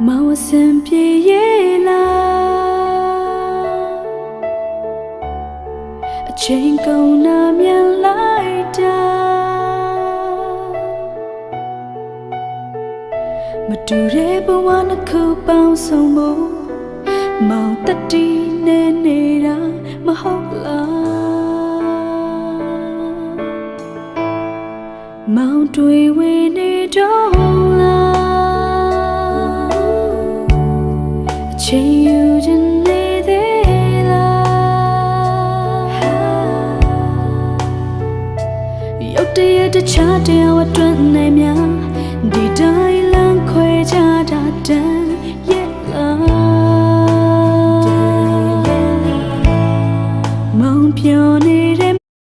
မောင်စံပြေရဲ့လားအချိန်ကုန်နာမြန်လိုက်တာမတူတဲ့ဘဝနှစ်ခုပေါင်းစုံဖို့မောင်တတိနဲ့နေတာမဟုတ်လားမောင်တွေဝင်နေတော့လားအချိန်ယူခြင်းနေသေးလားရုတ်တရက်တခြားတရားအတွင်းနဲ့များဒီတိုင်းလမ်းခွဲကြတာတန်ရဲ့လား